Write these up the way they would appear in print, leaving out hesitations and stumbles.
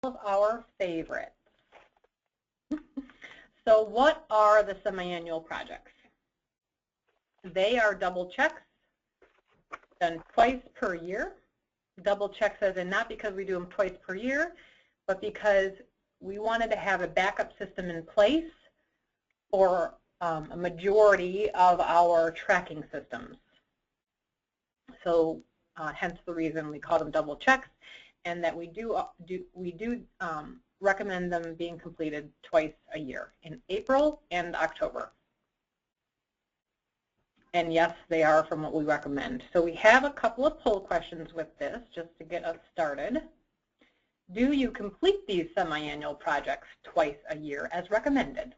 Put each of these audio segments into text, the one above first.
of our favorites. So what are the semi-annual projects? They are double checks done twice per year. Double checks as in not because we do them twice per year, but because we wanted to have a backup system in place for a majority of our tracking systems. So hence the reason we call them double checks, and that we do recommend them being completed twice a year, in April and October. And yes, they are from what we recommend. So we have a couple of poll questions with this just to get us started. Do you complete these semi-annual projects twice a year as recommended?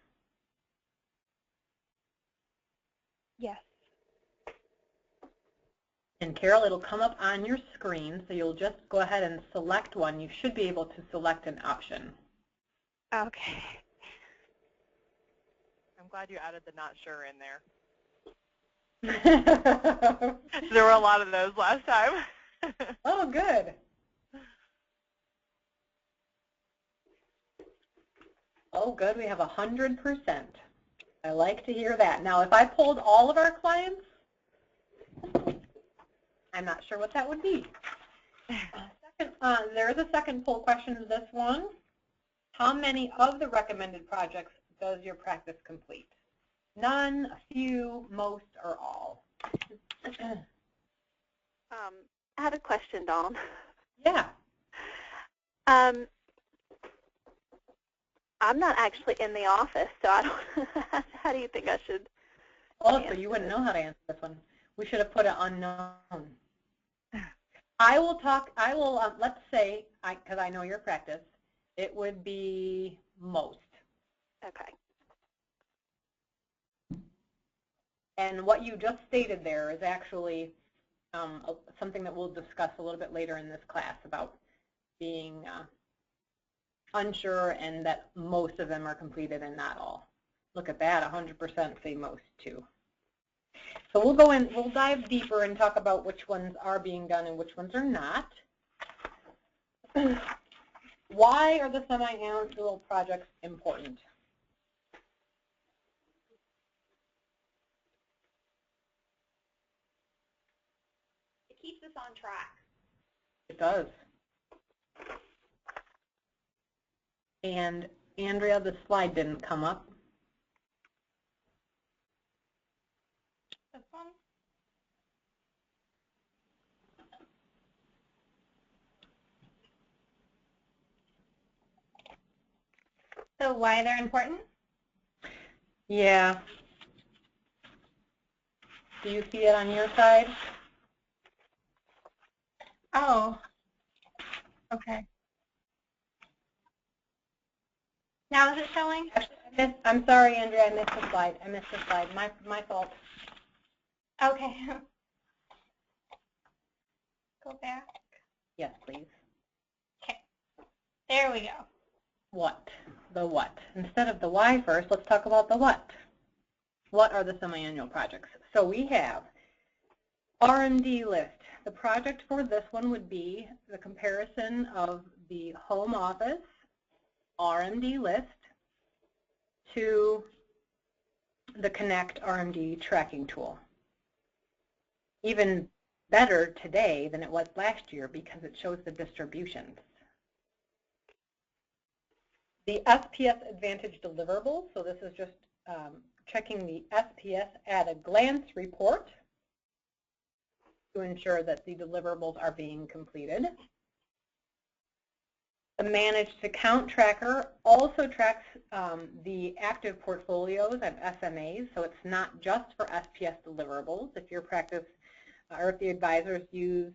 Yes. And Carol, it'll come up on your screen, so you'll just go ahead and select one. You should be able to select an option. Okay. I'm glad you added the not sure in there. There were a lot of those last time. Oh, good. Oh, good. We have 100%. I like to hear that. Now, if I polled all of our clients, I'm not sure what that would be. There is a second poll question to this one. How many of the recommended projects does your practice complete? None, a few, most, or all? I have a question, Dawn. Yeah. I'm not actually in the office, so I don't. How do you think I should? Oh, so you wouldn't know how to answer this one. We should have put it unknown. I will talk. I will. Let's say, because I know your practice, it would be most. Okay. And what you just stated there is actually something that we'll discuss a little bit later in this class about being unsure and that most of them are completed and not all. Look at that, 100% say most too. So we'll go in, we'll dive deeper and talk about which ones are being done and which ones are not. Why are the semi-annual projects important? Keeps us on track. It does. And Andrea, the slide didn't come up. This one? So why they're important? Yeah. Do you see it on your side? Oh, okay. Now is it showing? Actually, I'm sorry, Andrea, I missed the slide. I missed the slide. My fault. Okay. Go back. Yes, please. Okay. There we go. What? The what? Instead of the why first, let's talk about the what. What are the semi-annual projects? So we have RMD list. The project for this one would be the comparison of the home office RMD list to the Connect RMD tracking tool. Even better today than it was last year because it shows the distributions. The SPS Advantage deliverables, so this is just checking the SPS at a glance report to ensure that the deliverables are being completed. The Managed Account Tracker also tracks the active portfolios and SMAs, so it's not just for SPS deliverables. If your practice or if the advisors use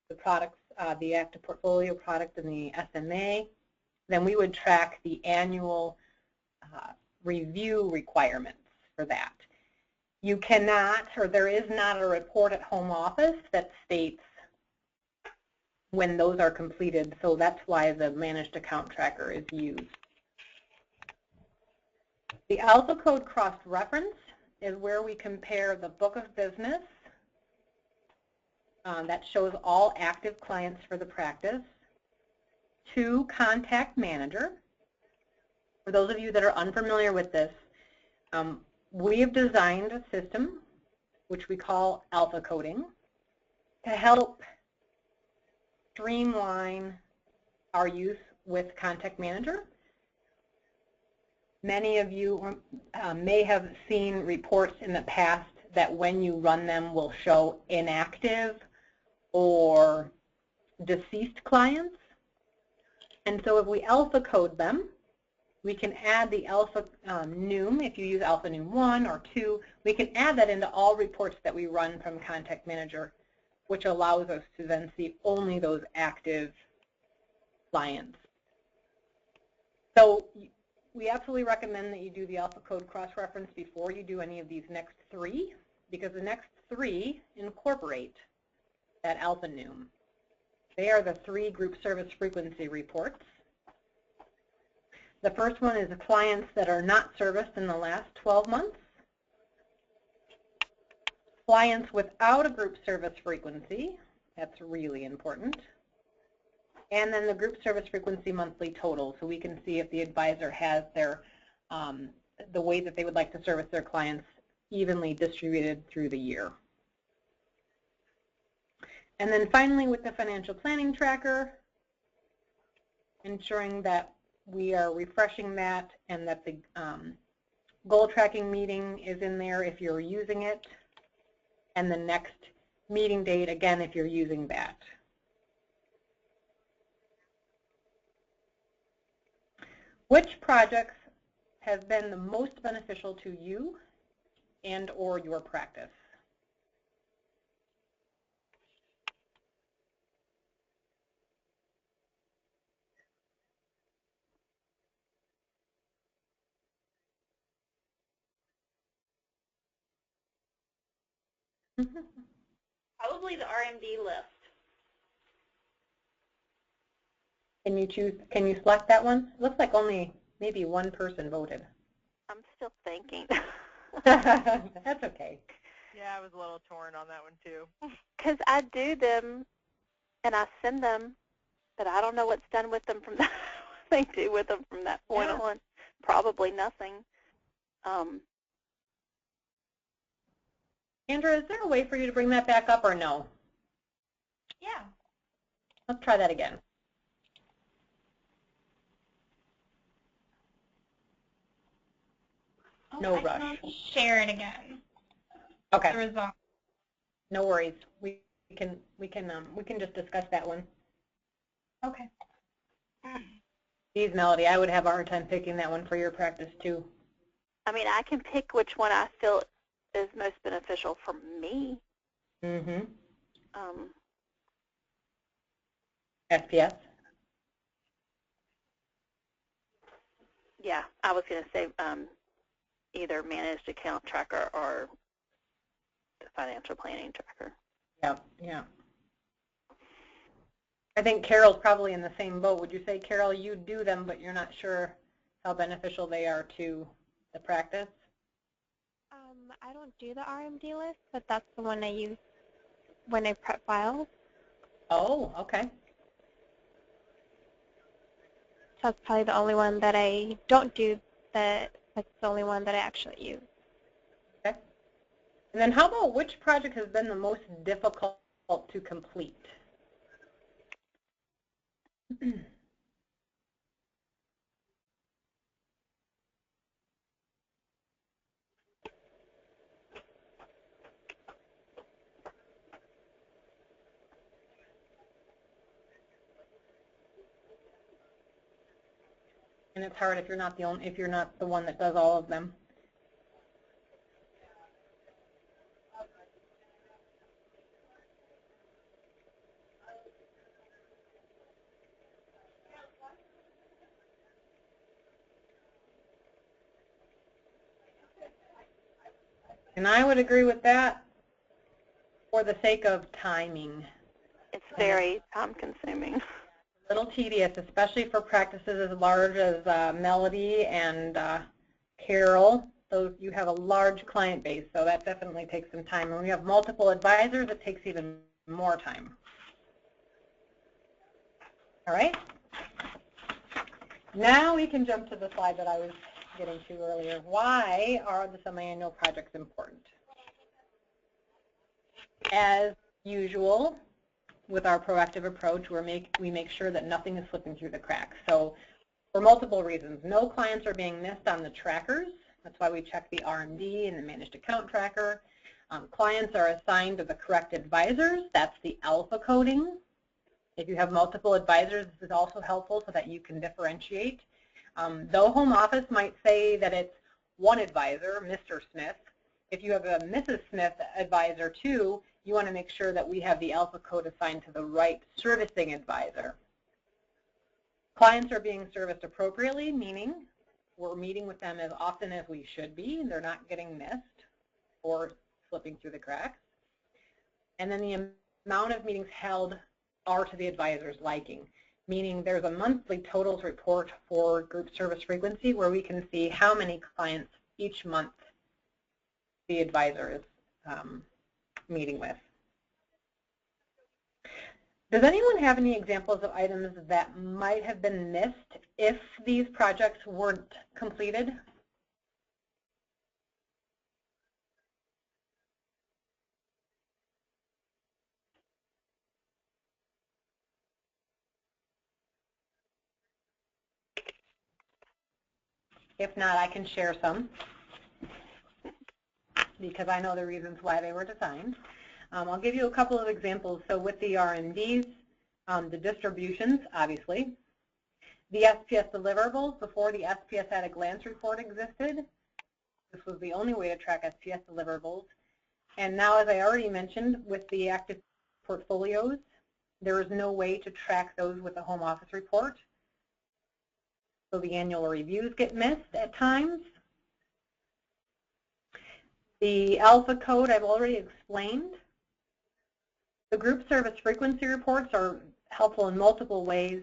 the products, the active portfolio product and the SMA, then we would track the annual review requirements for that. You cannot, or there is not a report at home office that states when those are completed, so that's why the Managed Account Tracker is used. The Alpha Code Cross-Reference is where we compare the book of business that shows all active clients for the practice to Contact Manager. For those of you that are unfamiliar with this, we have designed a system which we call alpha coding to help streamline our use with Contact Manager. Many of you may have seen reports in the past that when you run them will show inactive or deceased clients. And so if we alpha code them, we can add the alpha NUM, if you use alpha NUM 1 or 2, we can add that into all reports that we run from Contact Manager, which allows us to then see only those active clients. So we absolutely recommend that you do the alpha code cross-reference before you do any of these next 3, because the next 3 incorporate that alpha NUM. They are the 3 group service frequency reports. The first one is the clients that are not serviced in the last 12 months. Clients without a group service frequency, that's really important. And then the group service frequency monthly total, so we can see if the advisor has their the way that they would like to service their clients evenly distributed through the year. And then finally, with the financial planning tracker, ensuring that we are refreshing that and that the goal tracking meeting is in there if you're using it, and the next meeting date, again, if you're using that. Which projects have been the most beneficial to you and or your practice? Probably the RMD list. Can you choose? Can you select that one? It looks like only maybe one person voted. I'm still thinking. That's okay. Yeah, I was a little torn on that one too. Because I do them and I send them, but I don't know what's done with them from that. What they do with them from that point on. Probably nothing. Andrea, is there a way for you to bring that back up or no? Yeah. Let's try that again. Oh, No I rush. can share it again. Okay. The result. No worries. We can just discuss that one. Okay. Geez, Melody, I would have a hard time picking that one for your practice too. I mean, I can pick which one I feel is most beneficial for me. Mm-hmm. Um, SPS. Yeah, I was going to say either managed account tracker or the financial planning tracker. Yeah, yeah. I think Carol's probably in the same boat. Would you say, Carol, you do them, but you're not sure how beneficial they are to the practice? I don't do the RMD list, but that's the one I use when I prep files. Oh, okay. So that's probably the only one that I don't do, that's the only one that I actually use. Okay. And then how about which project has been the most difficult to complete? And it's hard if you're not the one that does all of them. And I would agree with that for the sake of timing. It's very time-consuming. A little tedious, especially for practices as large as Melody and Carol. So you have a large client base, so that definitely takes some time. And when you have multiple advisors, it takes even more time. All right? Now we can jump to the slide that I was getting to earlier. Why are the semi-annual projects important? As usual, with our proactive approach, we make sure that nothing is slipping through the cracks. So for multiple reasons, no clients are being missed on the trackers. That's why we check the RMD and the managed account tracker. Clients are assigned to the correct advisors. That's the alpha coding. If you have multiple advisors, this is also helpful so that you can differentiate. Though home office might say that it's one advisor, Mr. Smith, if you have a Mrs. Smith advisor too, you want to make sure that we have the alpha code assigned to the right servicing advisor. Clients are being serviced appropriately, meaning we're meeting with them as often as we should be. They're not getting missed or slipping through the cracks. And then the amount of meetings held are to the advisor's liking, meaning there's a monthly totals report for group service frequency where we can see how many clients each month the advisor is meeting with. Does anyone have any examples of items that might have been missed if these projects weren't completed? If not, I can share some because I know the reasons why they were designed. I'll give you a couple of examples. So with the RMDs, the distributions, obviously, the SPS deliverables, before the SPS at a glance report existed, this was the only way to track SPS deliverables. And now, as I already mentioned, with the active portfolios, there is no way to track those with a home office report. So the annual reviews get missed at times. The alpha code I've already explained. The group service frequency reports are helpful in multiple ways.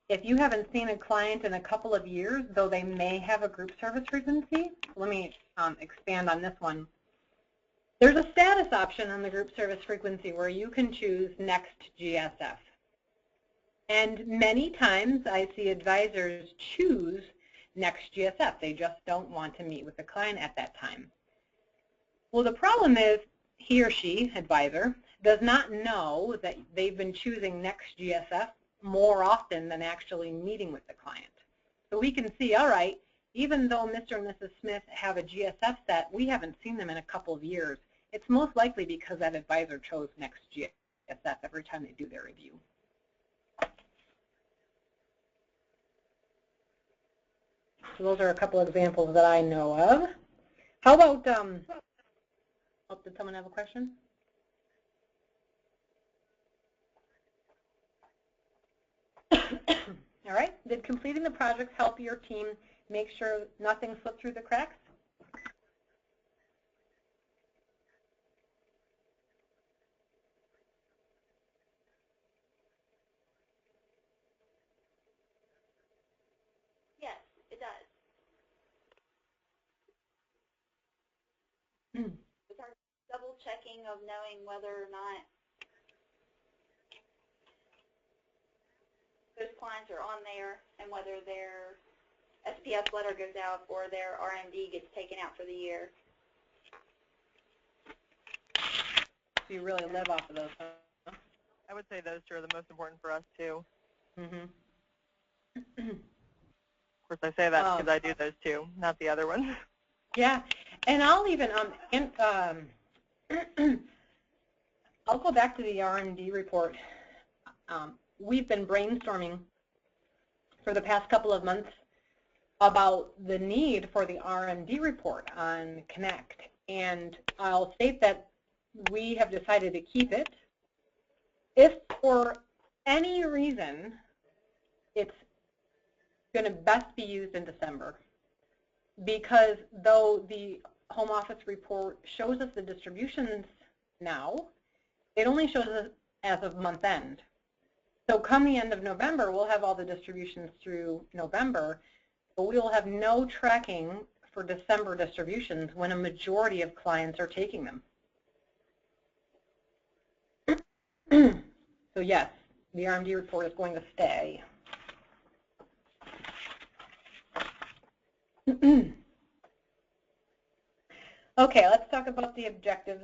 If you haven't seen a client in a couple of years, though they may have a group service frequency, let me expand on this one. There's a status option on the group service frequency where you can choose next GSF. And many times I see advisors choose next GSF. They just don't want to meet with the client at that time. Well, the problem is he or she, advisor, does not know that they've been choosing next GSF more often than actually meeting with the client. So we can see, all right, even though Mr. and Mrs. Smith have a GSF set, we haven't seen them in a couple of years. It's most likely because that advisor chose next GSF every time they do their review. So those are a couple of examples that I know of. How about, oh, did someone have a question? All right, did completing the projects help your team make sure nothing slipped through the cracks? Yes, it does. It's our double checking of knowing whether or not those clients are on there and whether their SPS letter goes out or their RMD gets taken out for the year. So you really live off of those, huh? I would say those two are the most important for us, too. Mm-hmm. Of course, I say that because I do those two, not the other ones. Yeah, and I'll even, I'll go back to the RMD report. We've been brainstorming for the past couple of months about the need for the RMD report on Connect. And I'll state that we have decided to keep it. If for any reason it's going to best be used in December, because though the home office report shows us the distributions now, it only shows us as of month end. So come the end of November, we'll have all the distributions through November, but we will have no tracking for December distributions when a majority of clients are taking them. So yes, the RMD report is going to stay. Okay, let's talk about the objectives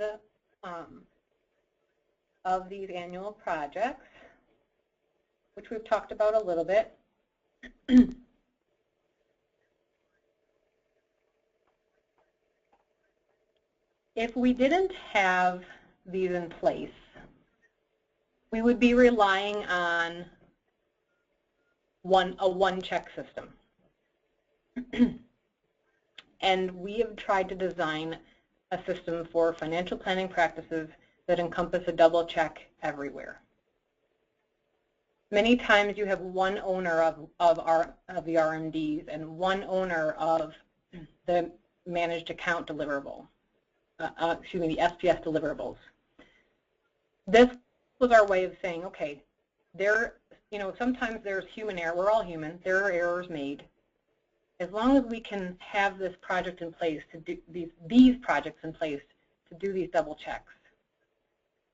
of these annual projects, which we've talked about a little bit. If we didn't have these in place, we would be relying on a one-check system. And we have tried to design a system for financial planning practices that encompass a double check everywhere. Many times you have one owner of the RMDs and one owner of the managed account deliverable, the SPS deliverables. This was our way of saying, okay, sometimes there's human error. We're all human. There are errors made. As long as we can have this project in place to do these projects in place to do these double checks,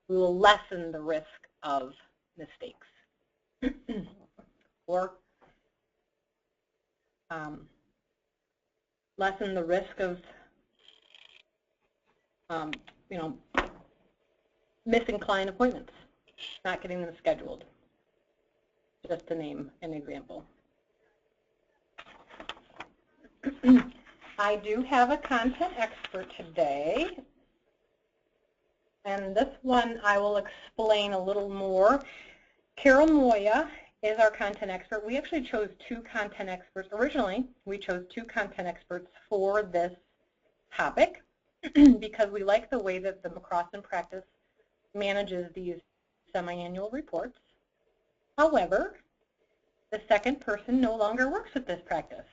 we will lessen the risk of mistakes or lessen the risk of missing client appointments, not getting them scheduled, just to name an example. I do have a content expert today, and this one I will explain a little more. Carol Moya is our content expert. We actually chose two content experts. Originally, we chose two content experts for this topic because we like the way that the McCrossin practice manages these semi-annual reports. However, the second person no longer works with this practice.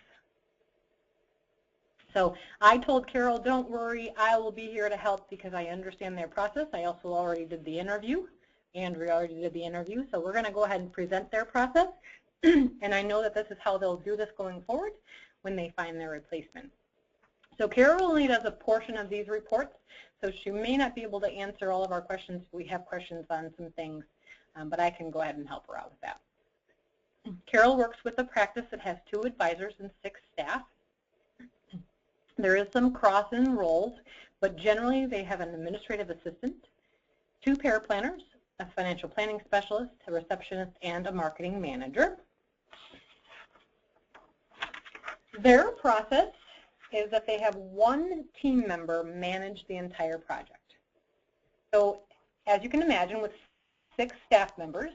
So I told Carol, don't worry, I will be here to help because I understand their process. I also already did the interview. Andrea already did the interview. So we're going to go ahead and present their process. And I know that this is how they'll do this going forward when they find their replacement. So Carol only does a portion of these reports, so she may not be able to answer all of our questions. We have questions on some things, but I can go ahead and help her out with that. Carol works with a practice that has 2 advisors and 6 staff. There is some cross in roles, but generally they have an administrative assistant, 2 paraplanners, a financial planning specialist, a receptionist, and a marketing manager. Their process is that they have 1 team member manage the entire project. So as you can imagine, with 6 staff members,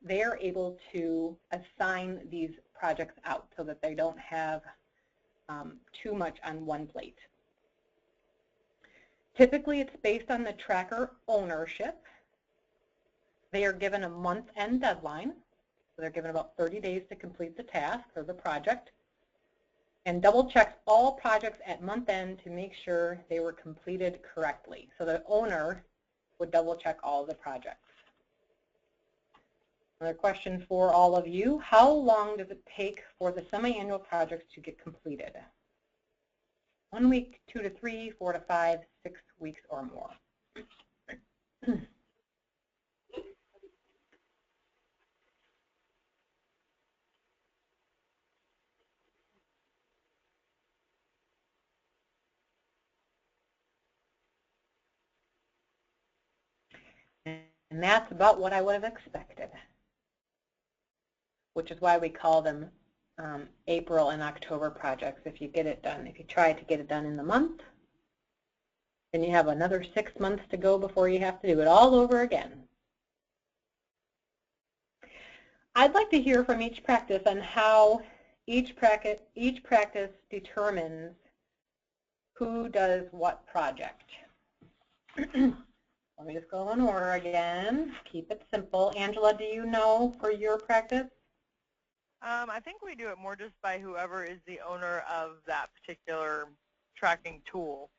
they are able to assign these projects out so that they don't have too much on one plate. Typically, it's based on the tracker ownership. They are given a month-end deadline, so they're given about 30 days to complete the task or the project, and double checks all projects at month-end to make sure they were completed correctly. So the owner would double check all the projects. Another question for all of you, how long does it take for the semi-annual projects to get completed? 1 week, 2 to 3, 4 to 5, 6 weeks or more. And that's about what I would have expected, which is why we call them April and October projects. If you get it done, if you try to get it done in the month, then you have another 6 months to go before you have to do it all over again. I'd like to hear from each practice on how each practice determines who does what project. Let me just go in order again. Keep it simple. Angela, do you know for your practice? I think we do it more just by whoever is the owner of that particular tracking tool.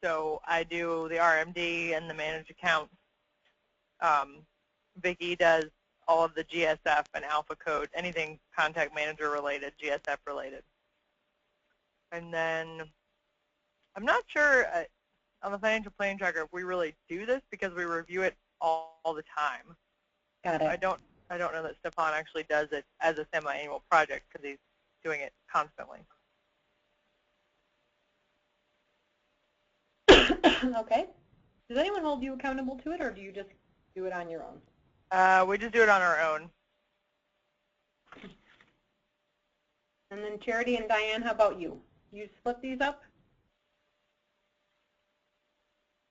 So I do the RMD and the managed accounts. Vicki does all of the GSF and alpha code, anything contact manager related, GSF related. And then I'm not sure on the financial planning tracker if we really do this because we review it all the time. Got it. I don't know that Stefan actually does it as a semi-annual project because he's doing it constantly. Okay. Does anyone hold you accountable to it, or do you just do it on your own? We just do it on our own. And then Charity and Diane, how about you? You split these up?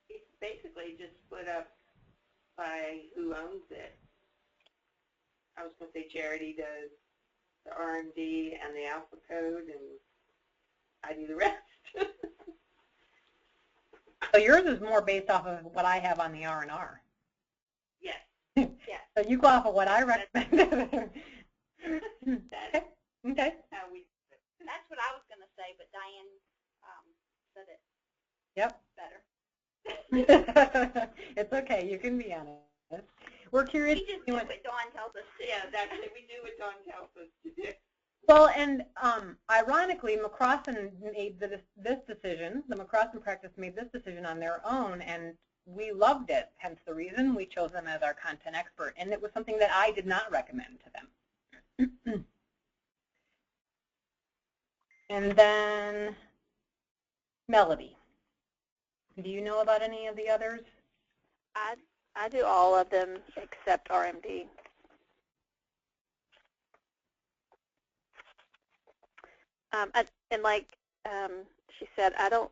It's basically just split up by who owns it. I was going to say Charity does the RMD and the alpha code, and I do the rest. So yours is more based off of what I have on the R&R. Yes. Yeah. So you go off of what I recommend. That's Okay. how we do it. That's what I was going to say, but Diane said it Yep. better. It's okay. You can be honest. We're curious. We just do what Dawn tells us to. Yeah, that's it. We do what Dawn tells us to do. Well, and ironically, McCrossan made this decision. The McCrossan practice made this decision on their own, and we loved it. Hence the reason we chose them as our content expert. And it was something that I did not recommend to them. And then Melody. Do you know about any of the others? I do all of them except RMD. And like she said, I don't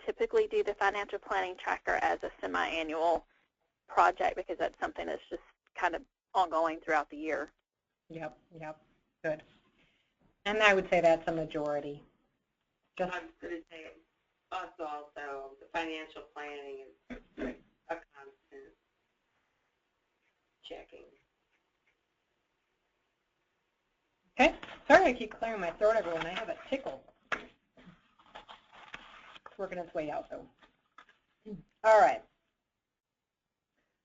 typically do the financial planning tracker as a semi-annual project because that's something that's just kind of ongoing throughout the year. Yep, good. And I would say that's a majority. Just I was going to say us also. The financial planning is a constant checking. okay. Sorry, I keep clearing my throat, everyone. I have a tickle. It's working its way out, though. All right.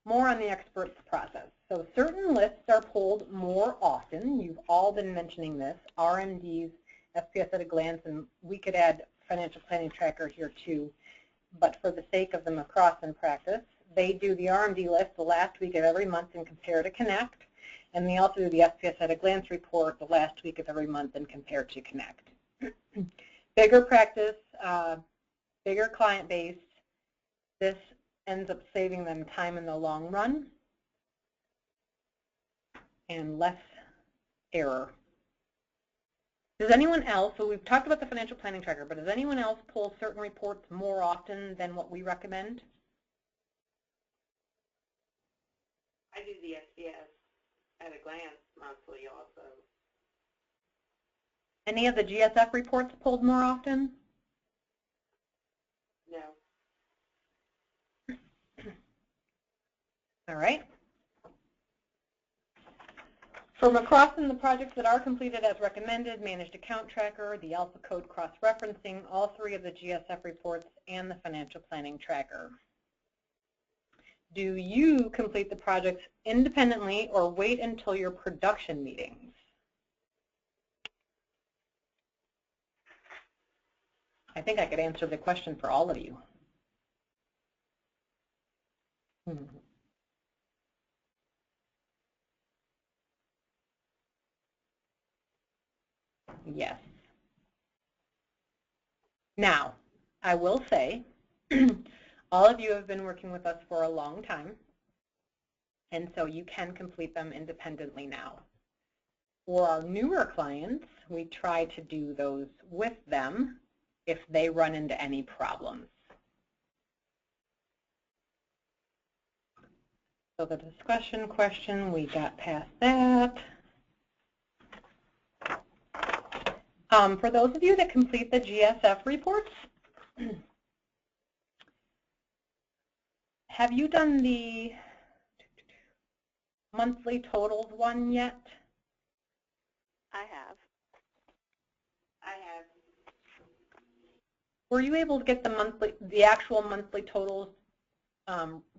More on the experts process. So certain lists are pulled more often. You've all been mentioning this. RMDs, SPS at a glance, and we could add financial planning tracker here too. But for the sake of the McCrossan practice, they do the RMD list the last week of every month and compare to Connect. And they also do the SPS at a glance report the last week of every month and compare to Connect. Bigger practice, bigger client base. This ends up saving them time in the long run and less error. Does anyone else, so we've talked about the financial planning tracker, but does anyone else pull certain reports more often than what we recommend? I do the SPS at a glance monthly also. Any of the GSF reports pulled more often? No. All right. For McCrossan, the projects that are completed as recommended, managed account tracker, the alpha code cross-referencing, all three of the GSF reports, and the financial planning tracker. Do you complete the projects independently or wait until your production meetings? I think I could answer the question for all of you. Yes. Now, I will say, all of you have been working with us for a long time, and so you can complete them independently now. For our newer clients, we try to do those with them if they run into any problems. So the discussion question, we got past that. For those of you that complete the GSF reports, have you done the monthly totals one yet? I have. Were you able to get the actual monthly totals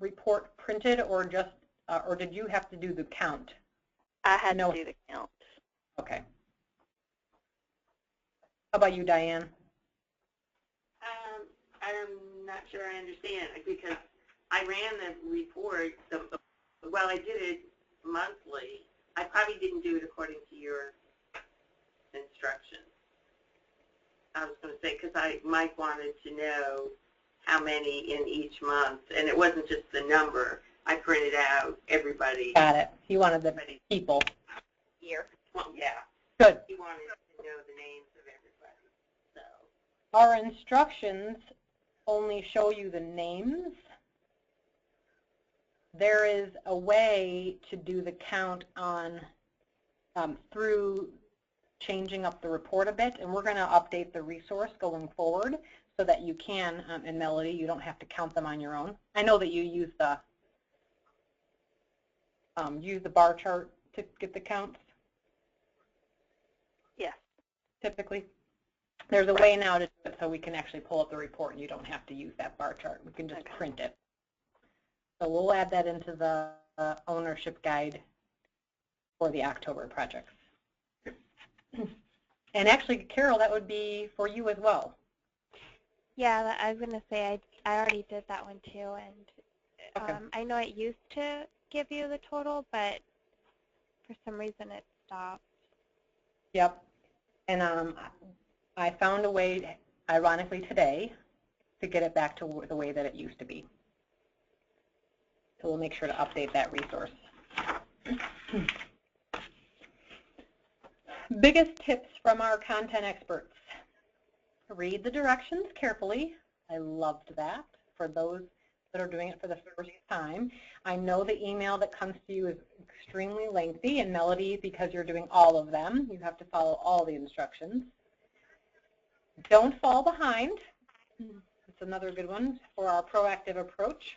report printed, or just, or did you have to do the count? I had to do the count. Okay. How about you, Diane? I'm not sure I understand because I ran the report. Well, I did it monthly. I probably didn't do it according to your instructions. I was going to say because Mike wanted to know how many in each month, and it wasn't just the number. I printed out everybody. Got it. You wanted the people. Year. Well, yeah. Good. He wanted to know the names of everybody. So our instructions only show you the names. There is a way to do the count on through changing up the report a bit, and we're going to update the resource going forward so that you can, in Melody, you don't have to count them on your own. I know that you use the bar chart to get the counts. Yes. Typically. There's a way now to do it so we can actually pull up the report and you don't have to use that bar chart. We can just print it. So we'll add that into the ownership guide for the October projects. And actually, Carol, that would be for you as well. Yeah, I was going to say I already did that one too, and Okay. I know it used to give you the total, but for some reason it stopped. Yep. And I found a way, ironically today, to get it back to the way that it used to be. So we'll make sure to update that resource. Biggest tips from our content experts. Read the directions carefully. I loved that for those that are doing it for the first time. I know the email that comes to you is extremely lengthy, and Melody, because you're doing all of them, you have to follow all the instructions. Don't fall behind. It's another good one for our proactive approach.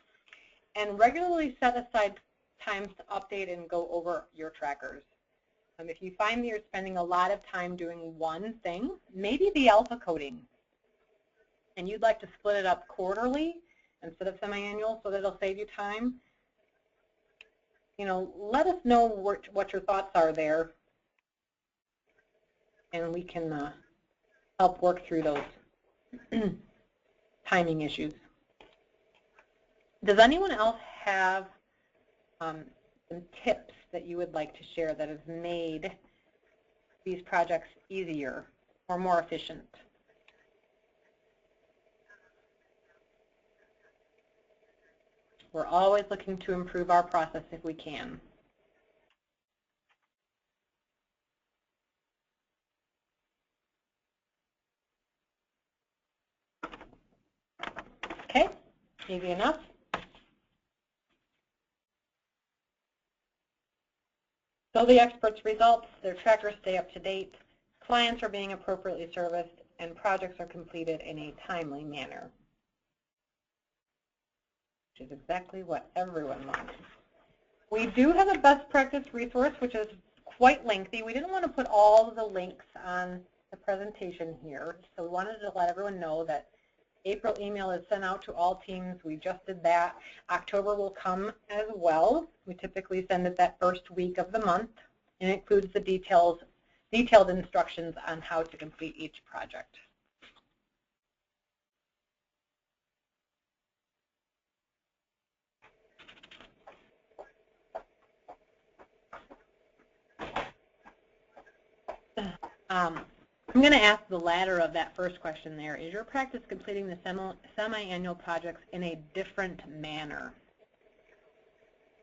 And regularly set aside times to update and go over your trackers. If you find that you're spending a lot of time doing one thing, maybe the alpha coding, and you'd like to split it up quarterly instead of semi-annual so that it'll save you time, let us know what your thoughts are there, and we can help work through those timing issues. Does anyone else have some tips that you would like to share that has made these projects easier or more efficient? We're always looking to improve our process if we can. Okay, easy enough. So the experts' results, their trackers stay up to date, clients are being appropriately serviced, and projects are completed in a timely manner, which is exactly what everyone wants. We do have a best practice resource, which is quite lengthy. We didn't want to put all of the links on the presentation here, so we wanted to let everyone know that April email is sent out to all teams. We just did that. October will come as well. We typically send it that first week of the month, and it includes the detailed instructions on how to complete each project. I'm going to ask the latter of that first question there. Is your practice completing the semi-annual projects in a different manner?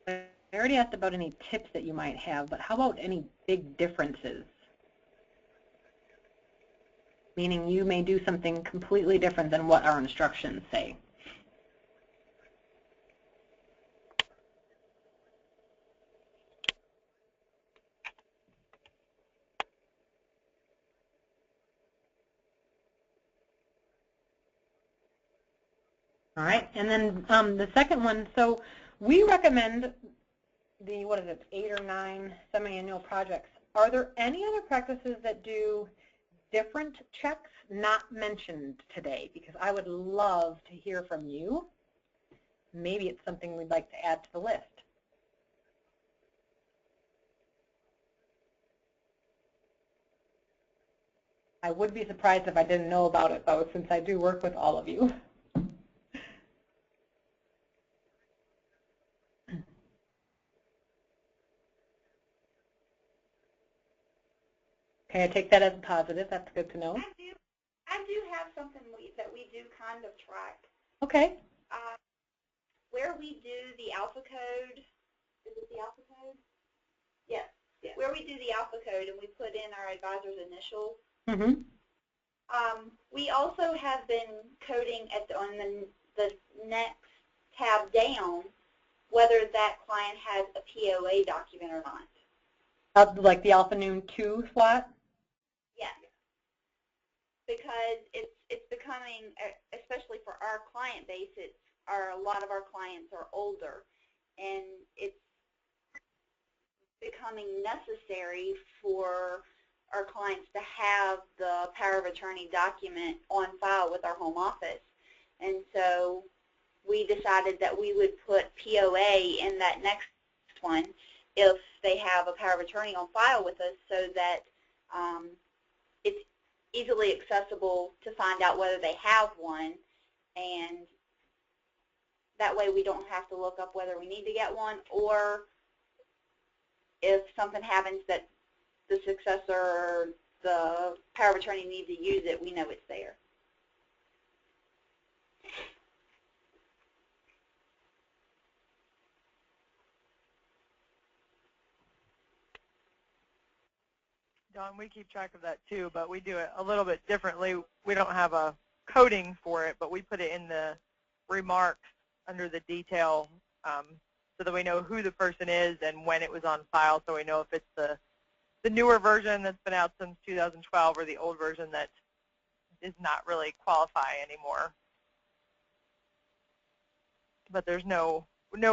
I already asked about any tips that you might have, but how about any big differences? Meaning you may do something completely different than what our instructions say. All right, and then the second one, so we recommend the, 8 or 9 semi-annual projects. Are there any other practices that do different checks not mentioned today? Because I would love to hear from you. Maybe it's something we'd like to add to the list. I would be surprised if I didn't know about it, though, since I do work with all of you. Okay, I take that as a positive. That's good to know. I do have something that we do kind of track Okay. Where we do the alpha code, is it the alpha code? Yes. Yeah. Where we do the alpha code and we put in our advisor's initials. Mm-hmm. We also have been coding on the next tab down whether that client has a POA document or not. Like the Alpha Noon 2 slot? Yes. Because it's becoming, especially for our client base, a lot of our clients are older, and it's becoming necessary for our clients to have the power of attorney document on file with our home office. And so we decided that we would put POA in that next one if they have a power of attorney on file with us, so that it's easily accessible to find out whether they have one, and that way we don't have to look up whether we need to get one, or if something happens that the successor or the power of attorney needs to use it, we know it's there. Dawn, we keep track of that too, but we do it a little bit differently. We don't have a coding for it, but we put it in the remarks under the detail so that we know who the person is and when it was on file, so we know if it's the newer version that's been out since 2012 or the old version that does not really qualify anymore. But there's no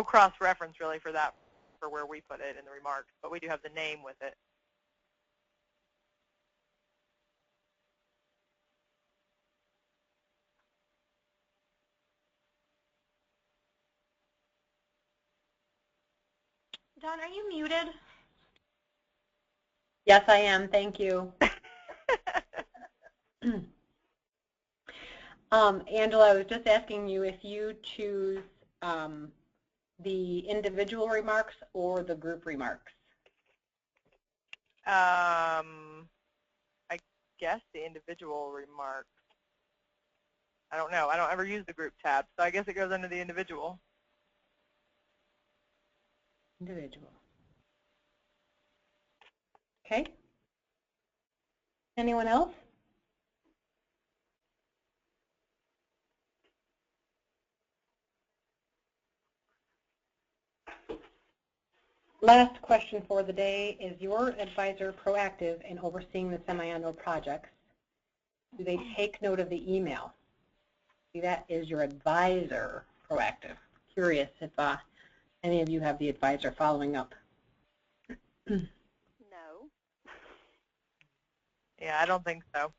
cross-reference really for that, for where we put it in the remarks, but we do have the name with it. Dawn, are you muted? Yes, I am. Thank you. Angela, I was just asking you if you choose the individual remarks or the group remarks. I guess the individual remarks. I don't know. I don't ever use the group tab, so I guess it goes under the individual. Individual. Okay. Anyone else? Last question for the day: is your advisor proactive in overseeing the semi-annual projects? Do they take note of the email? See, that is your advisor proactive. Curious if any of you have the advisor following up. No. Yeah, I don't think so.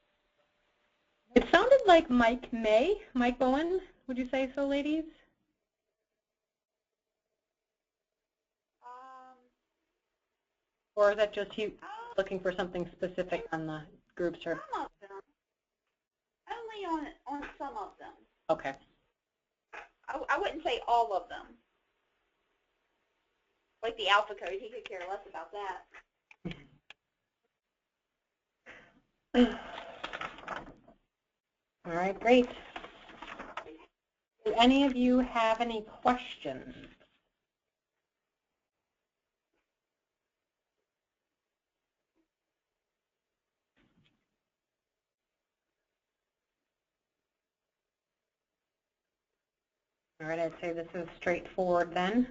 It sounded like Mike May. Mike Bowen, would you say so, ladies? Or is that just he looking for something specific on the groups? Or Some of them. Only on some of them. okay. I wouldn't say all of them. Like the alpha code, he could care less about that. All right, great. Do any of you have any questions? All right, I'd say this is straightforward then.